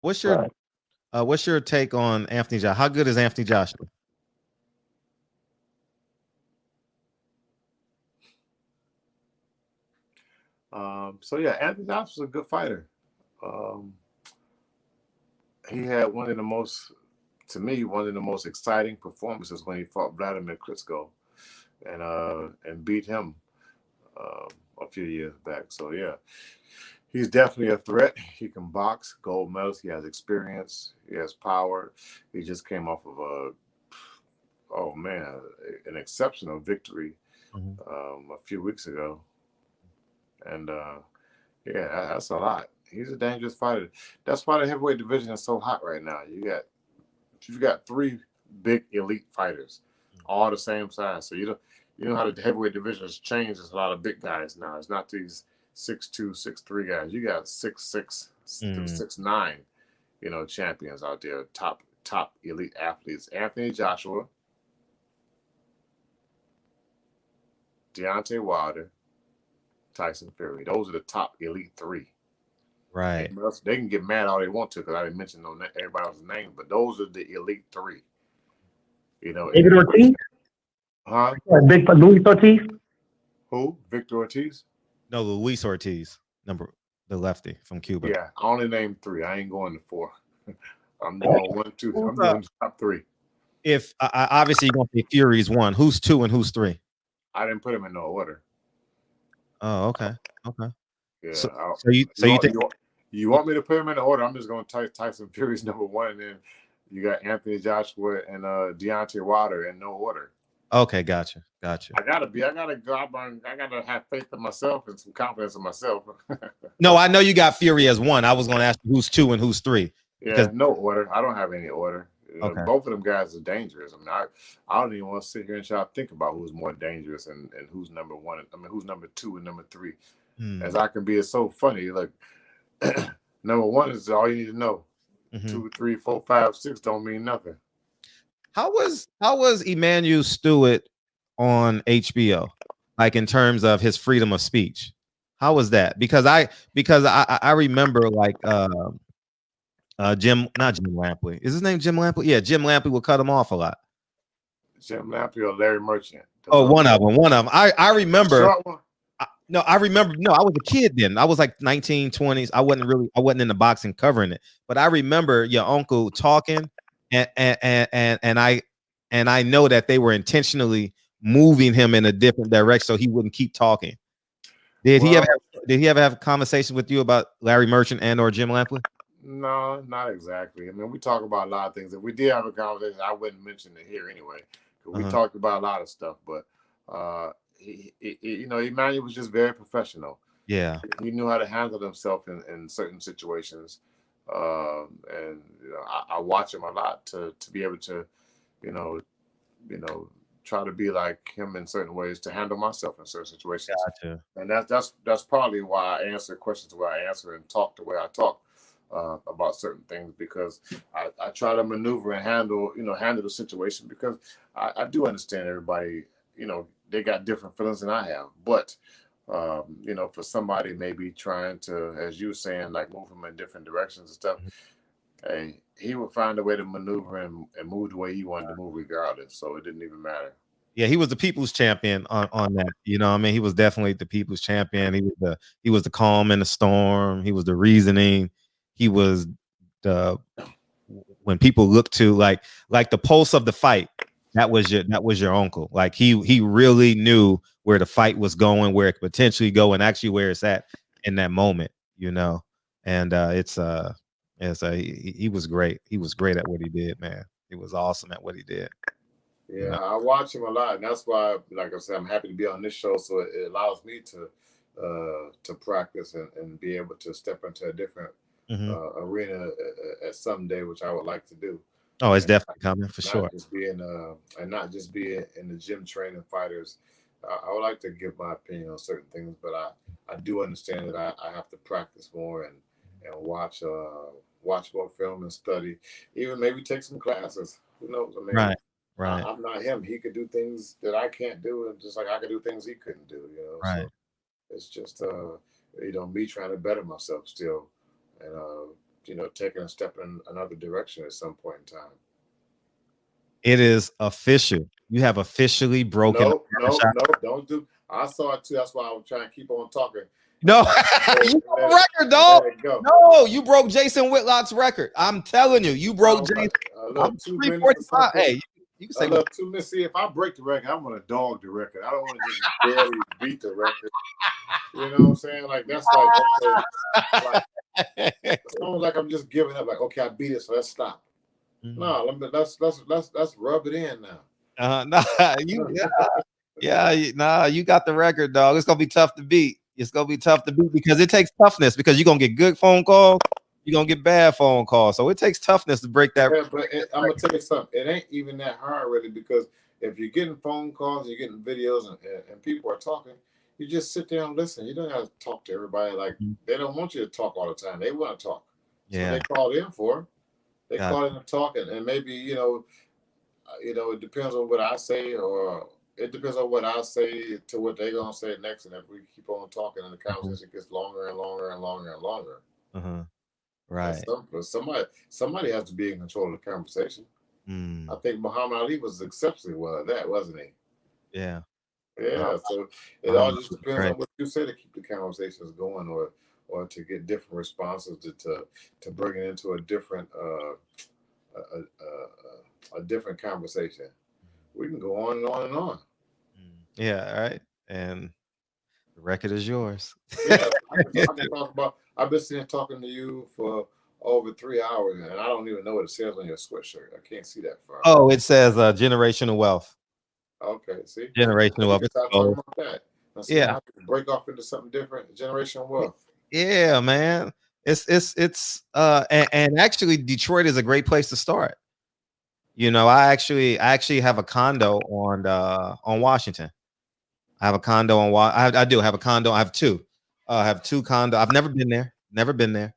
What's your Right. what's your take on Anthony Joshua? How good is Anthony Joshua? So yeah, Anthony Joshua was a good fighter. Um, he had one of the most, to me, one of the most exciting performances when he fought Vladimir Klitschko and beat him uh, a few years back. So yeah, he's definitely a threat. He can box, gold medals. He has experience. He has power. He just came off of oh man, an exceptional victory Mhm. a few weeks ago, and yeah, that's a lot. He's a dangerous fighter. That's why the heavyweight division is so hot right now. You've got three big elite fighters, all the same size. So you know how the heavyweight division has changed. There's a lot of big guys now. It's not these 6'2", 6'3" guys. You got 6'6" through Mm. 6'9", champions out there, top elite athletes. Anthony Joshua, Deontay Wilder, Tyson Fury. Those are the top elite three. Right. Anybody else, they can get mad all they want to because I didn't mention everybody else's name, but those are the elite three. In the David division. Ortiz, Huh? Big Luis Ortiz. Who? Victor Ortiz? No, Luis Ortiz, the lefty from Cuba. Yeah, I only named three. I ain't going to four. I'm doing one, two. Who's I'm doing the top three. if obviously you're gonna say Fury's one, who's two and who's three? I didn't put them in no order. Oh, okay, okay. Yeah. So so you think You want me to put them in the order? I'm just going to type Tyson Fury's number one, and then you got Anthony Joshua and Deontay Wilder in no order. okay, gotcha. I gotta go out and I gotta have faith in myself and some confidence in myself. No, I know you got Fury as one. I was gonna ask you who's two and who's three because Yeah, no order. I don't have any order. okay, Both of them guys are dangerous. I mean, I don't even want to sit here and try to think about who's more dangerous and who's number one. I mean, who's number two and number three. hmm, As I can be, it's so funny. Like, number one is all you need to know. hmm. 2, 3, 4, 5, 6 don't mean nothing. How was Emmanuel Stewart on HBO? Like in terms of his freedom of speech, how was that? Because I remember like Jim, not Jim Lampley. Is his name Jim Lampley? Yeah, Jim Lampley would cut him off a lot. Jim Lampley or Larry Merchant, the Oh, little one of short, them. One of them. I the remember. short one. No, I remember. No, I was a kid then. I was like 19, 20s. I wasn't in the boxing covering it, but I remember your uncle talking, and I know that they were intentionally moving him in a different direction so he wouldn't keep talking. Did he ever Well, did he ever have a conversation with you about Larry Merchant and or Jim Lampley? no, not exactly. I mean, we talk about a lot of things. If we did have a conversation, I wouldn't mention it here anyway, because we Uh-huh. talked about a lot of stuff. But Emmanuel was just very professional. Yeah. He knew how to handle himself in certain situations, and I watch him a lot to be able to, you know, you know, try to be like him in certain ways to handle myself in certain situations. Gotcha. And that's probably why I answer questions the way I answer and talk the way I talk about certain things, because I try to maneuver and handle the situation, because I do understand everybody. They got different feelings than I have, but for somebody maybe trying to, as you were saying, like move them in different directions and stuff, Mhm. hey, he would find a way to maneuver and move the way he wanted to move regardless. So it didn't even matter. Yeah, he was the people's champion on that. You know what I mean? He was definitely the people's champion. He was the calm in the storm. He was the reasoning. He was the when people look to like the pulse of the fight. That was your uncle. Like he really knew where the fight was going, where it could potentially go, and actually where it's at in that moment. You know, and he was great. He was great at what he did, man. He was awesome at what he did. You Yeah, know. I watch him a lot, and that's why, like I said, I'm happy to be on this show. So it allows me to practice and be able to step into a different Hmm. arena at some day, which I would like to do. Oh, it's And definitely coming for not sure. just being and not just being in the gym training fighters. I would like to give my opinion on certain things, but I do understand that I have to practice more and watch more film and study, even maybe take some classes. Who knows? I mean, Right, right, I'm not him. He could do things that I can't do, and just like I could do things he couldn't do. right. So it's just me trying to better myself still, and taking a step in another direction at some point in time. It is official. You have officially broken the No, no, barbershop. no, don't do. I saw it too. That's why I was trying to keep on talking. I'm No, trying to you broke let a it record, let dog. it go. No, you broke Jason Whitlock's record. I'm telling you, you broke About Jason. a little I'm 2 minutes or 345. something. Hey, you can A say what. little 2 minutes. See, if I break the record, I want to dog the record. I don't want to just barely beat the record. You know what I'm saying? Like that's like okay, like it's almost like I'm just giving up. Like okay, I beat it, so let's stop. No, let's rub it in now. Nah, nah, you got the record, dog. It's gonna be tough to beat. It's gonna be tough to beat because it takes toughness. Because you're gonna get good phone calls, you're gonna get bad phone calls. So it takes toughness to break that. Yeah, but I'm gonna tell you something. It ain't even that hard, really, because if you're getting phone calls, you're getting videos, and people are talking, you just sit there and listen. You don't have to talk to everybody. Like they don't want you to talk all the time. They want to talk. So Yeah, they called in for. They got call in to talk, and maybe it depends on what I say, or it depends on what I say to what they're gonna say next. And if we keep on talking, and the conversation gets longer and longer and longer and longer, uh-huh. and Right. somebody has to be in control of the conversation. I Mm. think Muhammad Ali was exceptionally well at that, wasn't he? Yeah. Yeah. So it all Muhammad just was depends great. on what you say to keep the conversations going, or to get different responses to bring it into a different a different conversation. We can go on and on and on. Yeah, right. And the record is yours. Yeah, I can talk about. I've been sitting talking to you for over 3 hours, and I don't even know what it says on your sweatshirt. I can't see that far. Oh, it says generational wealth. Okay, see, Generational we wealth. can It's start talking gold. about that. Now, see, Yeah. now we can break off into something different. Generation wealth. Yeah, man. And actually Detroit is a great place to start. I actually have a condo on Washington. I have a condo on I do have a condo. I have two. I have two condo. I've never been there. Never been there.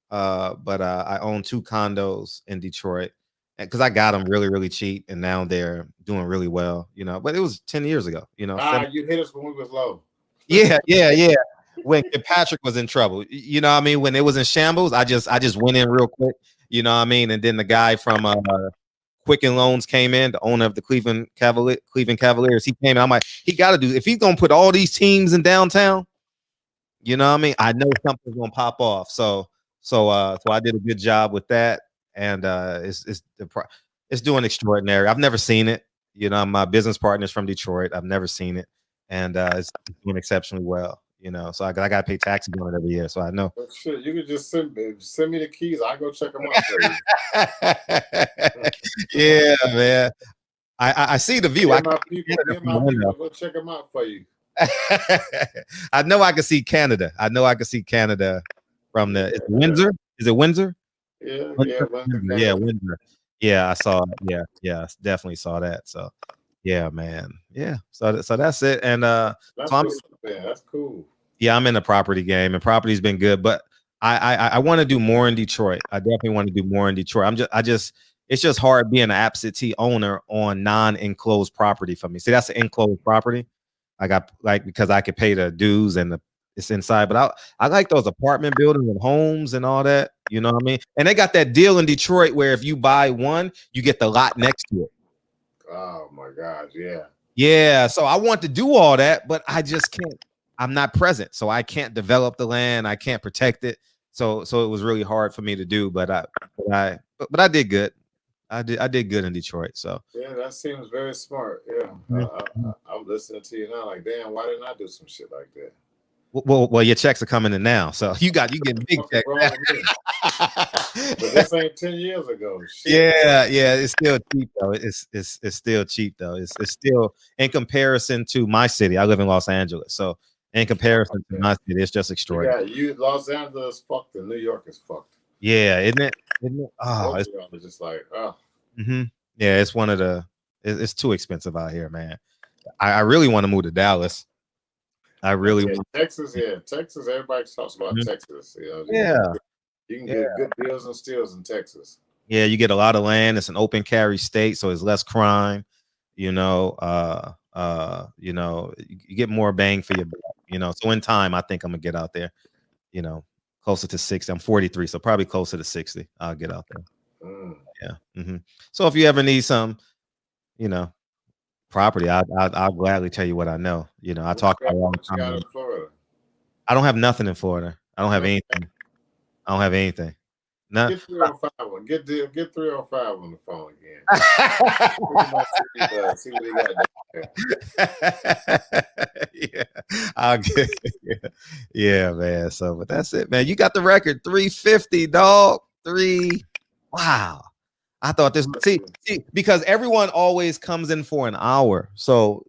But I own two condos in Detroit because I got them really, really cheap, and now they're doing really well. But it was 10 years ago. You hit us when we was low. Yeah, yeah, yeah. When Patrick was in trouble, what I mean, when it was in shambles, I just went in real quick, what I mean, and then the guy from Quicken Loans came in, the owner of the Cleveland Cavaliers. He came in. I'm like, he got to do if he's gonna put all these teams in downtown. What I mean? I know something's gonna pop off. So I did a good job with that, and it's doing extraordinary. I've never seen it. My business partner's from Detroit. I've never seen it, and it's doing exceptionally well. So I got to pay taxes on it every year, so I know. But shit, you could just send me the keys. I go check them out for you. Yeah, man. I see the view. Me I and can my see people, Canada me and from the my people window. go check them out for you. I know I can see Canada. I know I can see Canada from the it's Yeah, Windsor. Is it Windsor? yeah. Windsor, Yeah, Canada. Windsor. Yeah, I saw it. Yeah, yeah, definitely saw that. So, yeah, man. Yeah. So that's it. And so That's I'm what's up there. That's cool. yeah, I'm in the property game, and property's been good, but I want to do more in Detroit. I definitely want to do more in Detroit. I just it's just hard being an absentee owner on non-enclosed property for me. See, that's an enclosed property. I got like because I could pay the dues and it's inside, but I like those apartment buildings and homes and all that. You know what I mean? And they got that deal in Detroit where if you buy one, you get the lot next to it. Oh my gosh, yeah. Yeah, so I want to do all that, but I just can't. I'm not present, so I can't develop the land. I can't protect it. So it was really hard for me to do, but I did good. I did good in Detroit. So Yeah, that seems very smart. Yeah, mhm. I'm listening to you now. Like, damn, why didn't I do some shit like that? Well, your checks are coming in now, so you getting big What's checks wrong now. with me? But this ain't 10 years ago. Shit. Yeah, it's still cheap though. It's still cheap though. It's still in comparison to my city. I live in Los Angeles, so in comparison to Yeah. my city, it's just You extraordinary. got you. Los Angeles fucked and New York is fucked. Yeah, isn't it? Isn't it? Oh, Both it's of y'all are just like, oh, yeah. It's one of the. It's too expensive out here, man. I really want to move to Dallas. I really yeah. want. Texas, yeah, Texas. Everybody talks about Mhm. Texas. Yeah, You can yeah, get good deals and steals in Texas. yeah. You get a lot of land. It's an open carry state, so it's less crime. You get more bang for your buck. So in time, I think I'm gonna get out there. You know, closer to 60. I'm 43, so probably closer to 60. I'll get out there. Yeah. So if you ever need some, property, I'll gladly tell you what I know. I talk about it all the time. I don't have nothing in Florida. I don't have anything. I don't have anything. No. Get 305. Get 305 on the phone again. See what he got there. Yeah, I'll get. Yeah, man. So, but that's it, man. You got the record 350, dog. Wow. I thought this. See, because everyone always comes in for an hour. So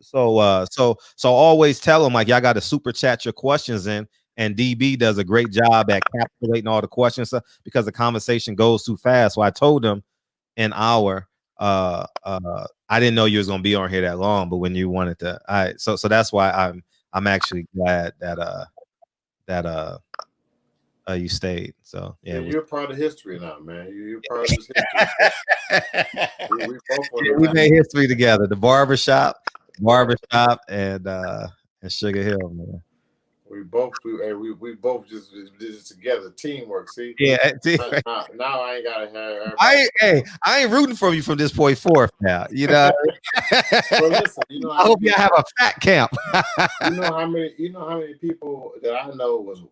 always tell them like y'all got to super chat your questions in. And DB does a great job at capsulating all the questions because the conversation goes too fast. So I told him an hour. I didn't know you was gonna be on here that long, but when you wanted to, so that's why I'm actually glad that you stayed. So yeah, you're part of history now, man. You're part of this history. we made history together. The barbershop, and SugarHill, man. We both just did it together, teamwork. See, yeah. Now I ain't gotta have. I ain't rooting for you from this point forth now. Well, listen, I hope you have a fat camp. you know how many people that I know was.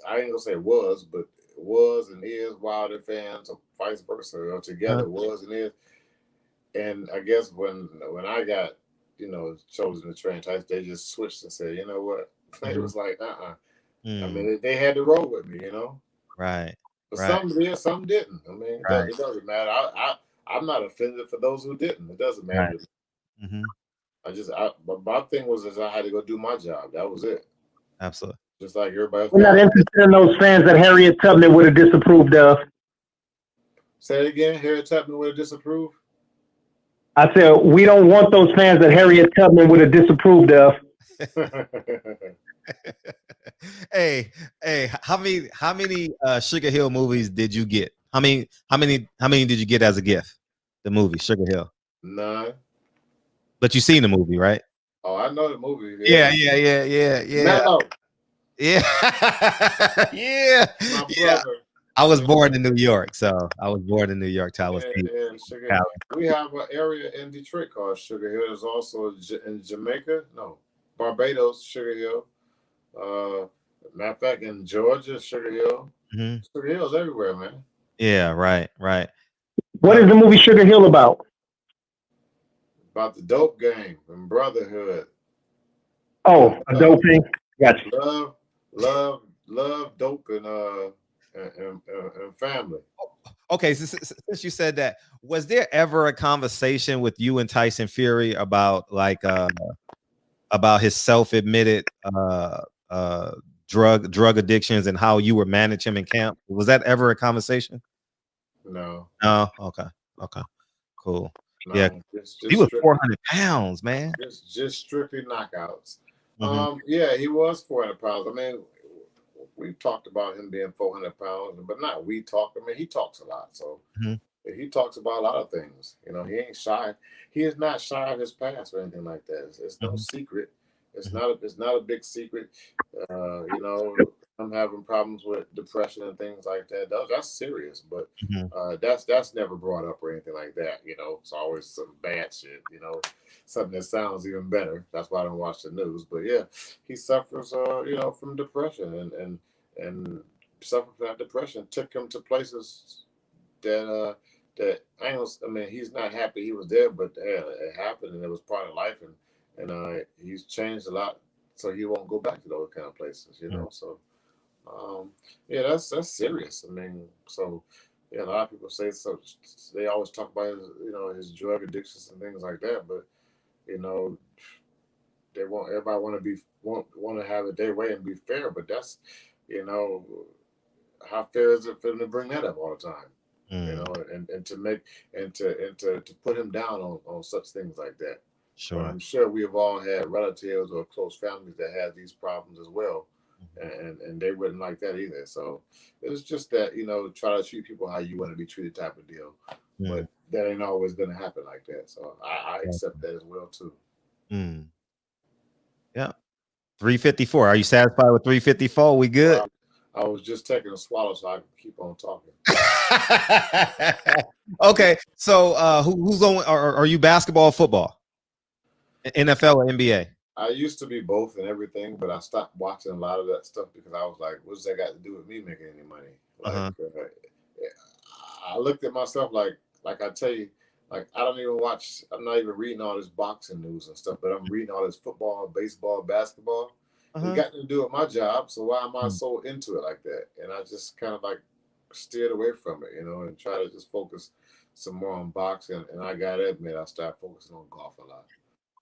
I ain't gonna say was and is Wilder fans, or vice versa, or together was and is. And I guess when I got chosen to train Tyson, they just switched and said, you know what? It was like, I mean, they had to roll with me, Right. But some did, some didn't. I mean, it doesn't matter. I'm not offended for those who didn't. It doesn't matter. Right. But my thing was I had to go do my job. That was it. Absolutely. Just like everybody else. We're not interested in those fans that Harriet Tubman would have disapproved of. Say it again. Harriet Tubman would have disapproved? I said, we don't want those fans that Harriet Tubman would have disapproved of. Hey, how many SugarHill movies did you get? How many did you get as a gift? The movie SugarHill. None. But you seen the movie, right? Oh, I know the movie. Yeah. Mellow. Yeah. Yeah. My brother. I was born in New York, so I was born in New York. We have an area in Detroit called SugarHill. There's also in Jamaica, Barbados, SugarHill. Matter of fact, in Georgia, SugarHill. SugarHill's everywhere, man. Yeah, right. What is the movie SugarHill about? About the dope game and brotherhood. Oh, a dope thing. Gotcha. Love, dope, and family. Okay, since you said that, was there ever a conversation with you and Tyson Fury about about his self-admitted drug addictions and how you were managing him in camp? Was that ever a conversation? No. Oh, okay, cool. No, yeah, he was 400 pounds, man. Just strictly knockouts. Yeah, he was 400 pounds. I mean, we've talked about him being 400 pounds, but not we talk. I mean, he talks a lot, so he talks about a lot of things. He ain't shy. He is not shy of his past or anything like that. It's no secret. It's not a big secret. I'm having problems with depression and things like that. That's serious, but that's never brought up or anything like that. It's always some bad shit. Something that sounds even better. That's why I don't watch the news. But yeah, he suffers, from depression and suffering from that depression took him to places that he's not happy he was there, but it happened and it was part of life, and he's changed a lot, so he won't go back to those kind of places, So, that's serious. I mean, so a lot of people say so. They always talk about his drug addictions and things like that, but they want everybody want to have it their way and be fair, but that's how fair is it for them to bring that up all the time? And to to put him down on such things like that. Sure. I'm sure we have all had relatives or close families that had these problems as well, and they wouldn't like that either. So it's just that try to treat people how you want to be treated type of deal, but that ain't always going to happen like that. So I accept that as well too. Yeah. 354. Are you satisfied with 354? We good? I was just taking a swallow so I can keep on talking. Okay, so who's going? Are you basketball or football? NFL or NBA? I used to be both and everything, but I stopped watching a lot of that stuff because I was like, what's that got to do with me making any money? Like, I looked at myself like I tell you, like I don't even watch. I'm not even reading all this boxing news and stuff, but I'm reading all this football, baseball, basketball. It got to do with my job, so why am I so into it like that? And I just kind of like steered away from it, and try to just focus some more on boxing. And I gotta admit, I started focusing on golf a lot.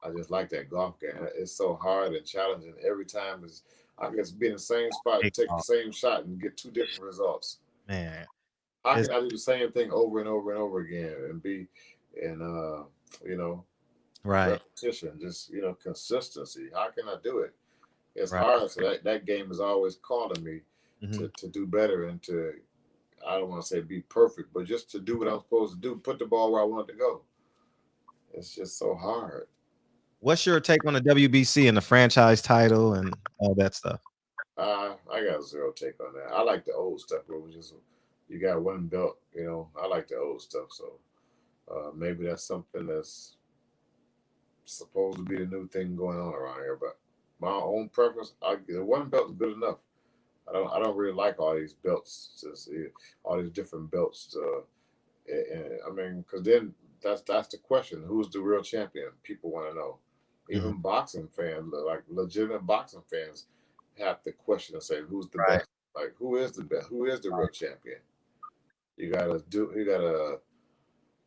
I just like that golf game. It's so hard and challenging. Every time is I guess be in the same spot and take the same shot and get two different results. Man, How can I do the same thing over and over and over again and be in right, repetition, just consistency? How can I do it? It's right. hard. So that game is always calling me Mhm. to do better and to, I don't want to say be perfect, but just to do what I'm supposed to do, put the ball where I want it to go. It's just so hard. What's your take on the WBC and the franchise title and all that stuff? I got zero take on that. I like the old stuff where it was just you got one belt. I like the old stuff. So maybe that's something that's supposed to be the new thing going on around here. But my own preference, the one belt is good enough. I don't really like all these belts, all these different belts. I mean, because then that's the question: who's the real champion? People want to know. Mhm. Even boxing fans, like legitimate boxing fans, have to question and say, who's the Right. best? Like, who is the best? Who is the real champion? You gotta do. You gotta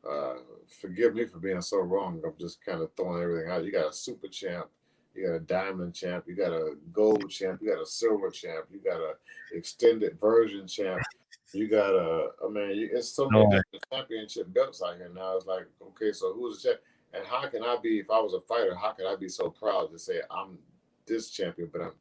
uh, forgive me for being so wrong. I'm just kind of throwing everything out. You got a super champ, you got a diamond champ, you got a gold champ, you got a silver champ, you got a extended version champ. You got it's so many Right. different championship belts out here now. It's like, okay, so who's the champ? And how can I be, if I was a fighter, how can I be so proud to say I'm this champion? But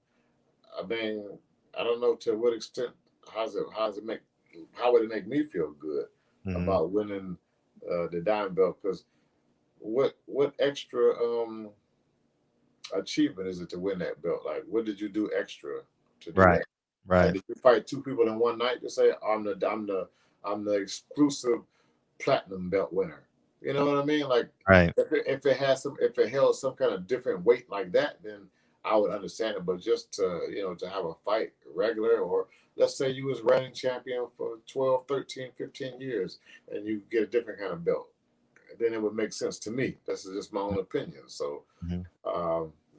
I mean, I don't know to what extent. How would it make me feel good Mhm. about winning the diamond belt? Because what extra achievement is it to win that belt? Like, what did you do extra to do Right. that? Like, Right. did you fight two people in one night to say I'm the exclusive platinum belt winner? You know what I mean? Like, Right. if it held some kind of different weight like that, then I would understand it. But just to have a fight regular, or let's say you was reigning champion for 12, 13, 15 years and you get a different kind of belt, then it would make sense to me. That's just my own opinion. So Mhm.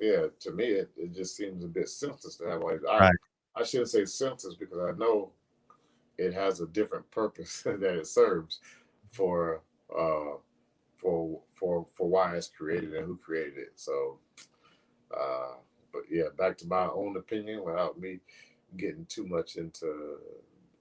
yeah, to me, it just seems a bit senseless to have all these. I, Right. I shouldn't say senseless because I know it has a different purpose that it serves for uh, for why it's created and who created it. So, uh, but yeah, back to my own opinion without me getting too much into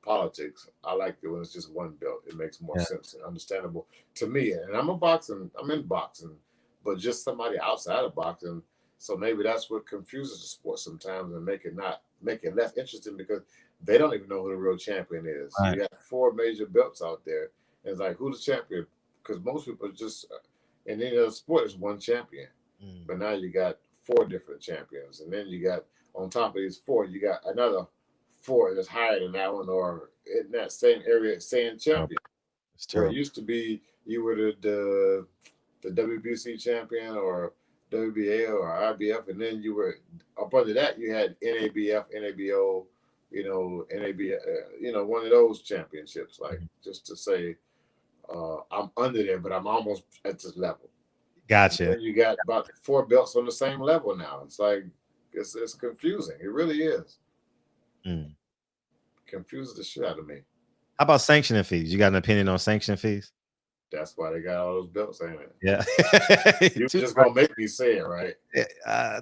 politics. I like it when it's just one belt. It makes more Yeah. sense and understandable to me. And I'm in boxing, but just somebody outside of boxing. So maybe that's what confuses the sport sometimes and make it less interesting because they don't even know who the real champion is. You Right. got four major belts out there, and it's like who's the champion? Because most people just in any other sport is one champion, Mm. but now you got four different champions, and then you got on top of these four, you got another four that's higher than that one or in that same area saying Terrible. champion. It's Where it terrible. used to be you were the WBC champion or WBA or IBF, and then you were up under that you had NABF, NABO, NAB, one of those championships. Like Mhm. just to say, I'm under there, but I'm almost at this level. Gotcha. And you got about four belts on the same level now. It's like it's confusing. It really is. Mm. Confuses the shit out of me. How about sanctioning fees? You got an opinion on sanctioning fees? That's why they got all those belts, ain't it? Yeah. You Too just much. gonna make me say it, right?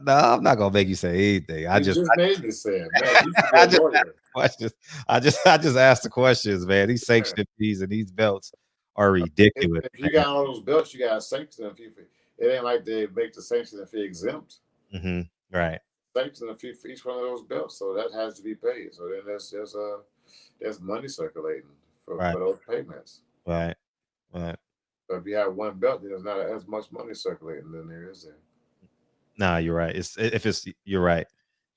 No, I'm not gonna make you say anything. You just made me say it, man. You should be I a just asked lawyer. questions. I just asked the questions, man. These Yeah. sanctioning fees and these belts are If, ridiculous, if you man. got all those belts, you got a sanction fee. It ain't like they make the sanction fee exempt. Right. Sanction fee for each one of those belts, so that has to be paid. So then there's money circulating Right. for those payments. Right. Right. So if you have one belt, then there's not as much money circulating than there is there. Nah, you're right. You're right.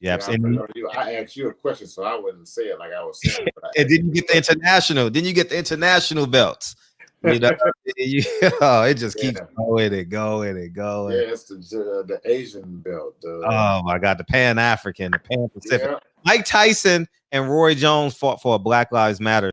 Yep. Yeah, I asked you a question, so I wouldn't say it like I was saying it. And then you get the international. Then you get the international belts. You know, it just keeps going and going and going. Yeah, it's the Asian belt. Oh my God, the Pan African, the Pan Pacific. Yeah. Mike Tyson and Roy Jones fought for a Black Lives Matter